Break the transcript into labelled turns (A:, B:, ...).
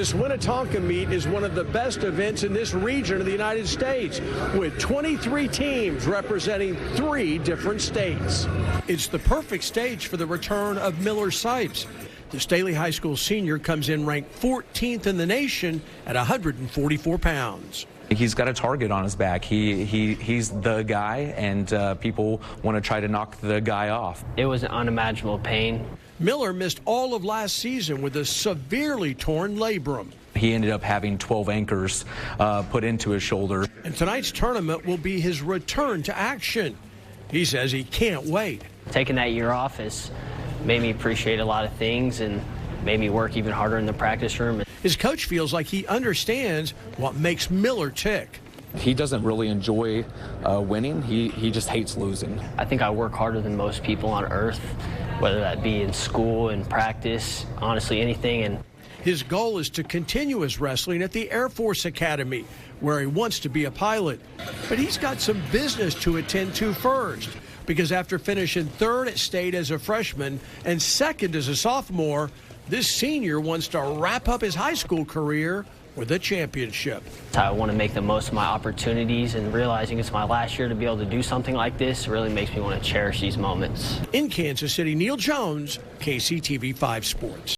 A: This Winnetonka meet is one of the best events in this region of the United States, with 23 teams representing 3 different states. It's the perfect stage for the return of Miller Sipes. The Staley High School senior comes in ranked 14th in the nation at 144 pounds.
B: He's got a target on his back. He's the guy, and people want to try to knock the guy off.
C: It was an unimaginable pain.
A: Miller missed all of last season with a severely torn labrum.
B: He ended up having 12 anchors put into his shoulder.
A: And tonight's tournament will be his return to action. He says he can't wait.
C: Taking that year off has made me appreciate a lot of things and made me work even harder in the practice room.
A: His coach feels like he understands what makes Miller tick.
B: He doesn't really enjoy winning. He just hates losing.
C: I think I work harder than most people on earth, whether that be in school, in practice, honestly anything. And
A: his goal is to continue his wrestling at the Air Force Academy, where he wants to be a pilot. But he's got some business to attend to first, because after finishing 3rd at state as a freshman and 2nd as a sophomore, this senior wants to wrap up his high school career with a championship.
C: I want to make the most of my opportunities, and realizing it's my last year to be able to do something like this really makes me want to cherish these moments.
A: In Kansas City, Neil Jones, KCTV 5 Sports.